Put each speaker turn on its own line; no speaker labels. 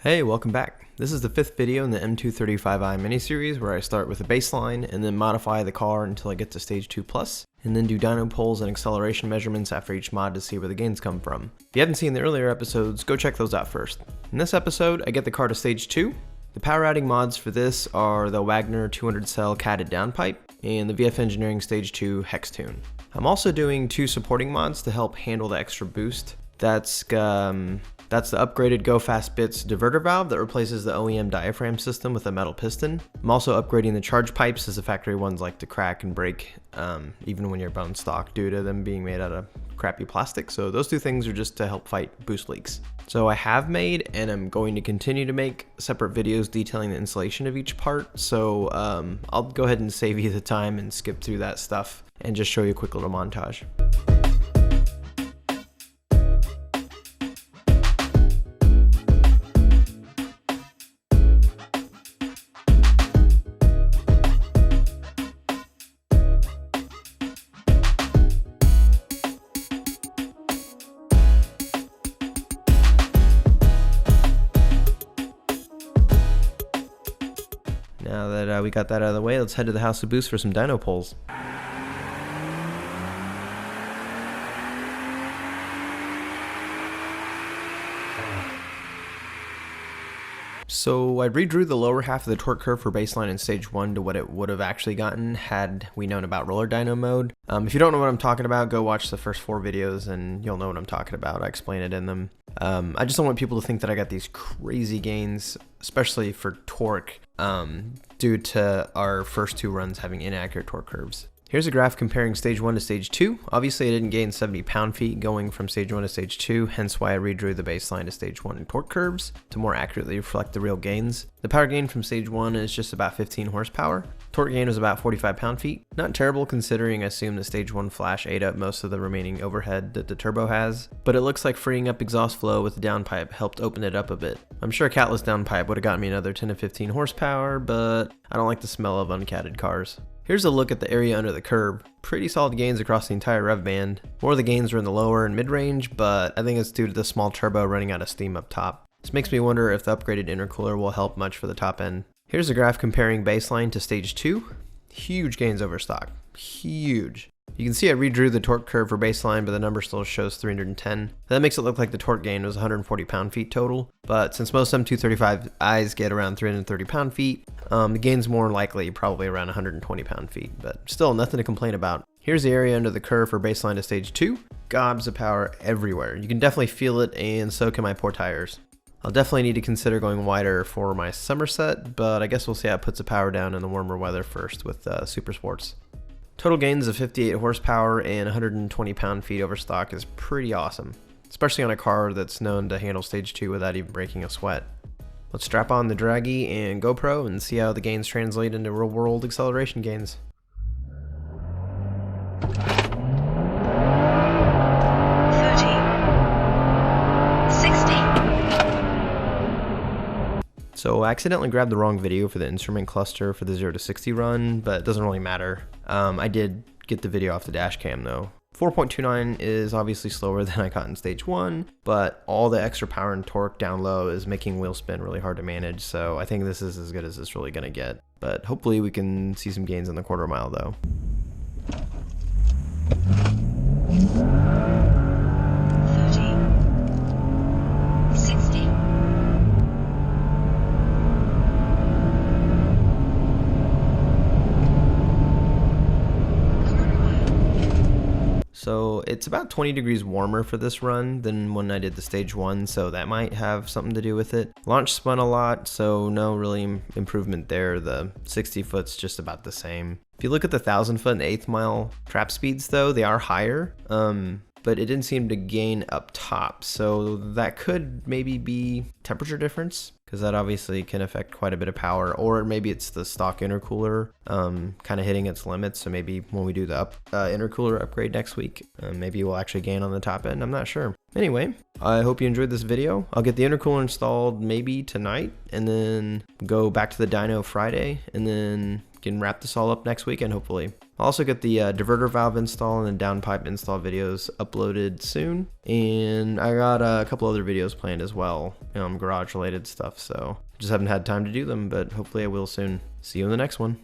Hey, welcome back. This is the 5th video in the M235i mini-series where I start with a baseline and then modify the car until I get to stage 2 plus, and then do dyno pulls and acceleration measurements after each mod to see where the gains come from. If you haven't seen the earlier episodes, go check those out first. In this episode, I get the car to stage 2. The power adding mods for this are the Wagner 200 cell catted downpipe and the VF Engineering stage 2 hex tune. I'm also doing 2 supporting mods to help handle the extra boost. That's the upgraded Go Fast Bits diverter valve that replaces the OEM diaphragm system with a metal piston. I'm also upgrading the charge pipes as the factory ones like to crack and break even when you're bone stock due to them being made out of crappy plastic. So those 2 things are just to help fight boost leaks. So I have made and I'm going to continue to make separate videos detailing the installation of each part. So I'll go ahead and save you the time and skip through that stuff and just show you a quick little montage. Now that we got that out of the way, let's head to the House of Boost for some dyno pulls. So I redrew the lower half of the torque curve for baseline in stage 1 to what it would have actually gotten had we known about roller dyno mode. If you don't know what I'm talking about, go watch the first 4 videos and you'll know what I'm talking about. I explain it in them. I just don't want people to think that I got these crazy gains, especially for torque, due to our first 2 runs having inaccurate torque curves. Here's a graph comparing stage 1 to stage 2. Obviously I didn't gain 70 pound-feet going from stage 1 to stage 2, hence why I redrew the baseline to stage 1 in torque curves to more accurately reflect the real gains. The power gain from stage 1 is just about 15 horsepower. Torque gain was about 45 pound-feet. Not terrible considering I assume the stage 1 flash ate up most of the remaining overhead that the turbo has, but it looks like freeing up exhaust flow with the downpipe helped open it up a bit. I'm sure a catless downpipe would have gotten me another 10 to 15 horsepower, but I don't like the smell of uncatted cars. Here's a look at the area under the curb. Pretty solid gains across the entire rev band. More of the gains are in the lower and mid-range, but I think it's due to the small turbo running out of steam up top. This makes me wonder if the upgraded intercooler will help much for the top end. Here's a graph comparing baseline to stage 2. Huge gains over stock. Huge. You can see I redrew the torque curve for baseline, but the number still shows 310. That makes it look like the torque gain was 140 pound-feet total, but since most M235i's get around 330 pound-feet, the gain's more likely probably around 120 pound-feet, but still nothing to complain about. Here's the area under the curve for baseline to stage 2. Gobs of power everywhere. You can definitely feel it, and so can my poor tires. I'll definitely need to consider going wider for my summer set, but I guess we'll see how it puts the power down in the warmer weather first with Super Sports. Total gains of 58 horsepower and 120 pound-feet over stock is pretty awesome, especially on a car that's known to handle stage 2 without even breaking a sweat. Let's strap on the Dragy and GoPro and see how the gains translate into real-world acceleration gains. So I accidentally grabbed the wrong video for the instrument cluster for the 0 to 60 run, but it doesn't really matter. I did get the video off the dash cam though. 4.29 is obviously slower than I got in stage 1, but all the extra power and torque down low is making wheel spin really hard to manage, so I think this is as good as it's really going to get. But hopefully we can see some gains in the quarter mile though. So it's about 20 degrees warmer for this run than when I did the stage 1, so that might have something to do with it. Launch spun a lot, so no really improvement there. The 60 foot's just about the same. If you look at the 1,000 foot and 8th mile trap speeds though, they are higher, but it didn't seem to gain up top, so that could maybe be temperature difference, because that obviously can affect quite a bit of power, or maybe it's the stock intercooler kind of hitting its limits. So maybe when we do the intercooler upgrade next week, maybe we'll actually gain on the top end. I'm not sure. Anyway, I hope you enjoyed this video. I'll get the intercooler installed maybe tonight, and then go back to the dyno Friday, and then can wrap this all up next weekend, hopefully. I'll also get the diverter valve install and the downpipe install videos uploaded soon, and I got a couple other videos planned as well, garage related stuff, so just haven't had time to do them, but hopefully I will soon. See you in the next one.